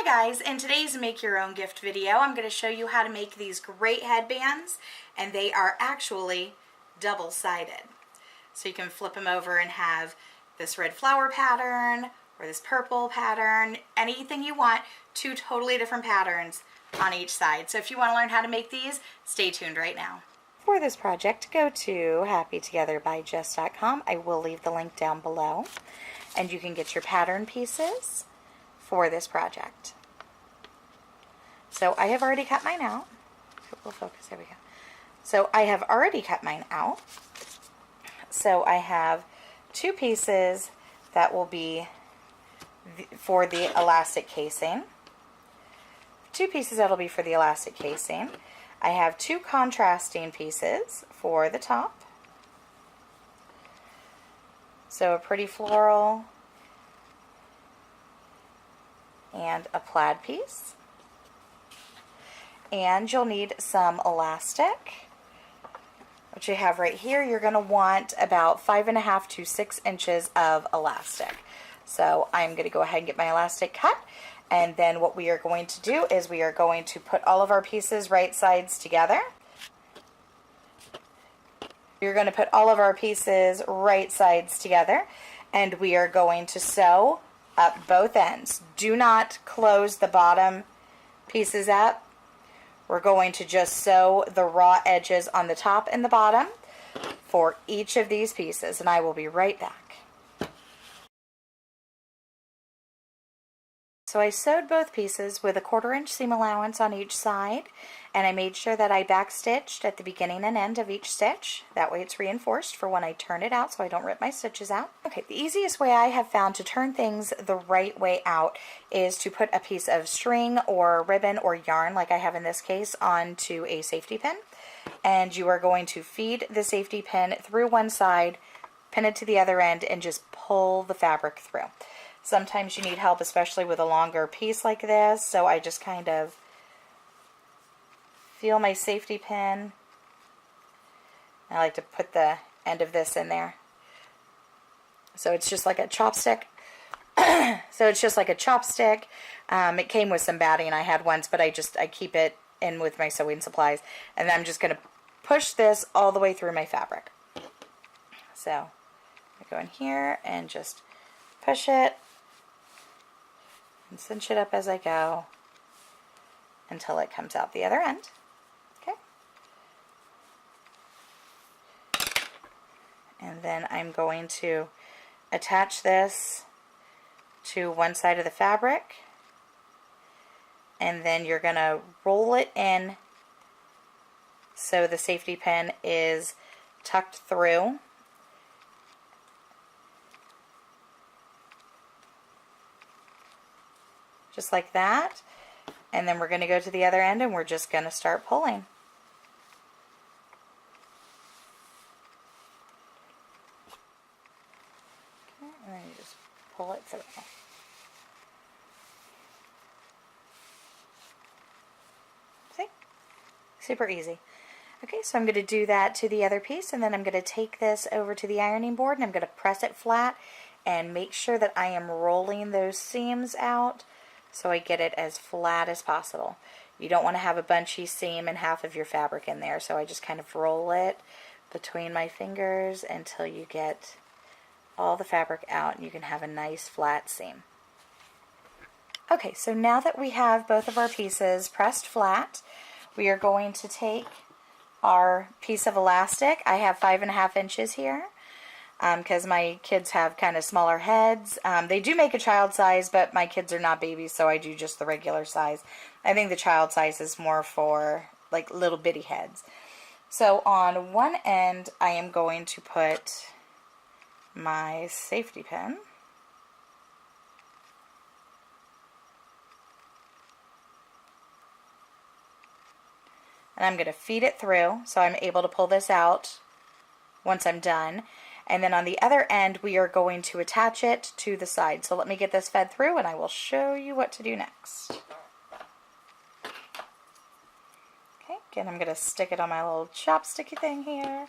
Hi guys, in today's make your own gift video I'm going to show you how to make these great headbands, and they are actually double-sided. So you can flip them over and have this red flower pattern or this purple pattern, anything you want, two totally different patterns on each side. So if you want to learn how to make these, stay tuned right now. For this project, go to happytogetherbyjess.com. I will leave the link down below, and you can get your pattern pieces for this project. So I have already cut mine out. We'll focus, there we go. So I have already cut mine out. So I have two pieces that will be for the elastic casing. Two pieces that'll be for the elastic casing. I have two contrasting pieces for the top. So a pretty floral and a plaid piece. And you'll need some elastic, which you have right here. You're going to want about 5.5 to 6 inches of elastic. So I'm going to go ahead and get my elastic cut, and then what we are going to do is we are going to put all of our pieces right sides together. You're going to put all of our pieces right sides together, and we are going to sew up both ends. Do not close the bottom pieces up. We're going to just sew the raw edges on the top and the bottom for each of these pieces, and I will be right back. So I sewed both pieces with a 1/4 inch seam allowance on each side, and I made sure that I back stitched at the beginning and end of each stitch. That way it's reinforced for when I turn it out so I don't rip my stitches out. Okay, the easiest way I have found to turn things the right way out is to put a piece of string or ribbon or yarn, like I have in this case, onto a safety pin. And you are going to feed the safety pin through one side, pin it to the other end, and just pull the fabric through. Sometimes you need help, especially with a longer piece like this, so I just kind of feel my safety pin. I like to put the end of this in there. So it's just like a chopstick. It came with some batting I had once, but I keep it in with my sewing supplies. And I'm just going to push this all the way through my fabric. So I go in here and just push it and cinch it up as I go until it comes out the other end. Okay. And then I'm going to attach this to one side of the fabric, and then you're going to roll it in so the safety pin is tucked through. Just like that. And then we're going to go to the other end and we're just going to start pulling. Okay, and then you just pull it through. See? Super easy. Okay, so I'm going to do that to the other piece, and then I'm going to take this over to the ironing board and I'm going to press it flat and make sure that I am rolling those seams out so I get it as flat as possible. You don't want to have a bunchy seam and half of your fabric in there, so I just kind of roll it between my fingers until you get all the fabric out and you can have a nice flat seam. Okay, so now that we have both of our pieces pressed flat, we are going to take our piece of elastic. I have 5.5 inches here, because my kids have kind of smaller heads. They do make a child size, but my kids are not babies, so I do just the regular size. I think the child size is more for like little bitty heads. So on one end, I am going to put my safety pin. And I'm going to feed it through so I'm able to pull this out once I'm done. And then on the other end, we are going to attach it to the side. So let me get this fed through and I will show you what to do next. Okay, again, I'm going to stick it on my little chopsticky thing here.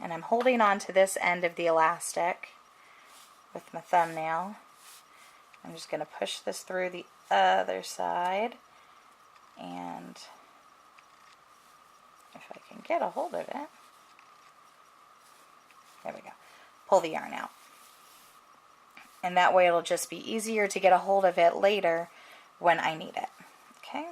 And I'm holding on to this end of the elastic with my thumbnail. I'm just going to push this through the other side, and if I can get a hold of it, there we go, pull the yarn out. And that way it'll just be easier to get a hold of it later when I need it. Okay,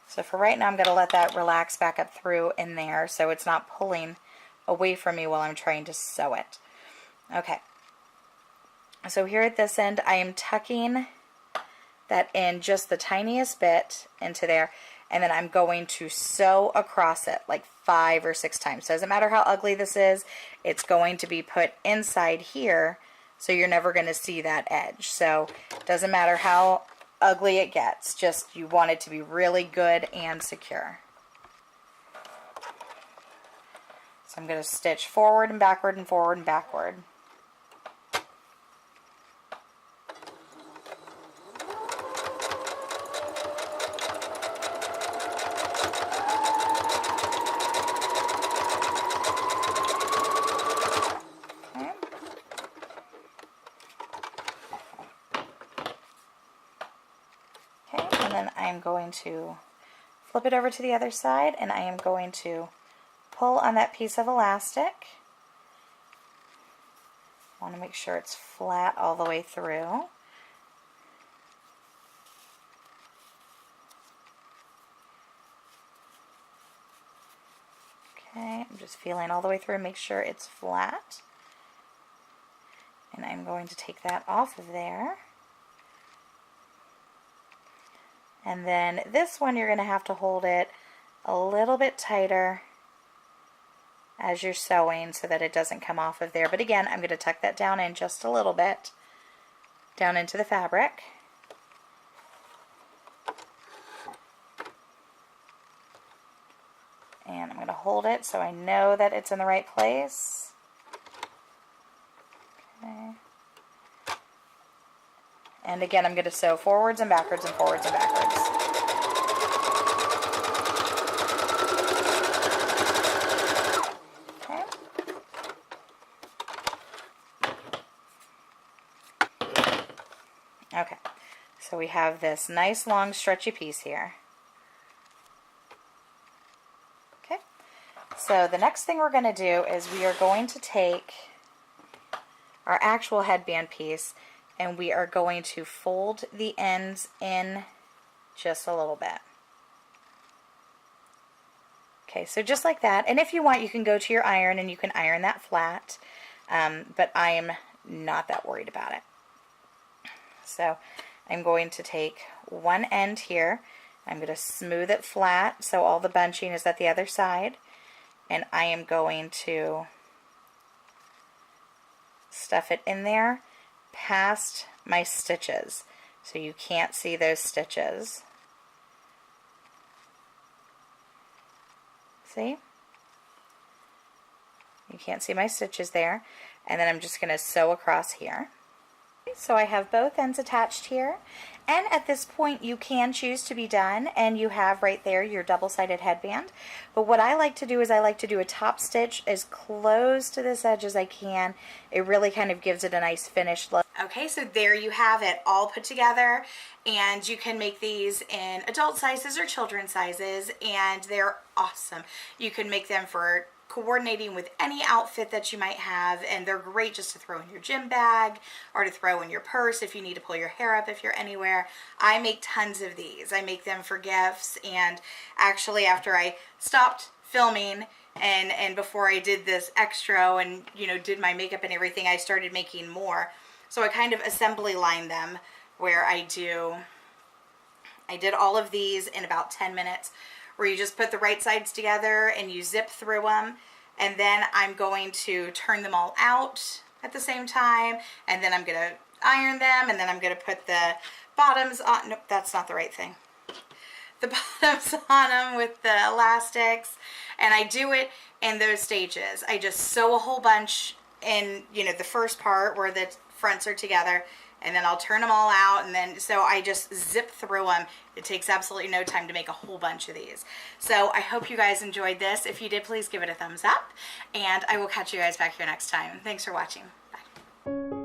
so for right now I'm going to let that relax back up through in there so it's not pulling away from me while I'm trying to sew it. Okay, so here at this end I am tucking that in just the tiniest bit into there, and then I'm going to sew across it like 5 or 6 times. Doesn't matter how ugly this is, it's going to be put inside here, so you're never going to see that edge. So doesn't matter how ugly it gets, just you want it to be really good and secure. So I'm going to stitch forward and backward and forward and backward. And then I'm going to flip it over to the other side, and I am going to pull on that piece of elastic. I want to make sure it's flat all the way through. Okay, I'm just feeling all the way through, make sure it's flat. And I'm going to take that off of there. And then this one, you're going to have to hold it a little bit tighter as you're sewing so that it doesn't come off of there. But again, I'm going to tuck that down in just a little bit, down into the fabric. And I'm going to hold it so I know that it's in the right place. Okay. And again, I'm going to sew forwards and backwards and forwards and backwards. Okay. Okay, so we have this nice long stretchy piece here. Okay, so the next thing we're going to do is we are going to take our actual headband piece, and we are going to fold the ends in just a little bit. Okay, so just like that. And if you want, you can go to your iron and you can iron that flat, but I am not that worried about it. So I'm going to take one end here, I'm going to smooth it flat so all the bunching is at the other side, and I am going to stuff it in there past my stitches so you can't see those stitches. See? You can't see my stitches there. And then I'm just going to sew across here. So I have both ends attached here, and at this point you can choose to be done and you have right there your double-sided headband. But what I like to do is I like to do a top stitch as close to this edge as I can. It really kind of gives it a nice finished look. Okay, so there you have it all put together, and you can make these in adult sizes or children's sizes, and they're awesome. You can make them for coordinating with any outfit that you might have, and they're great just to throw in your gym bag or to throw in your purse if you need to pull your hair up if you're anywhere. I make tons of these. I make them for gifts, and actually after I stopped filming and before I did this extra and did my makeup and everything, I started making more. So I kind of assembly line them where I did all of these in about 10 minutes, where you just put the right sides together and you zip through them, and then I'm going to turn them all out at the same time, and then I'm going to iron them, and then I'm going to put the bottoms on. Nope, that's not the right thing. The bottoms on them with the elastics, and I do it in those stages. I just sew a whole bunch in the first part where the fronts are together, and then I'll turn them all out, and then so I just zip through them. It takes absolutely no time to make a whole bunch of these. So I hope you guys enjoyed this. If you did, please give it a thumbs up, and I will catch you guys back here next time. Thanks for watching. Bye.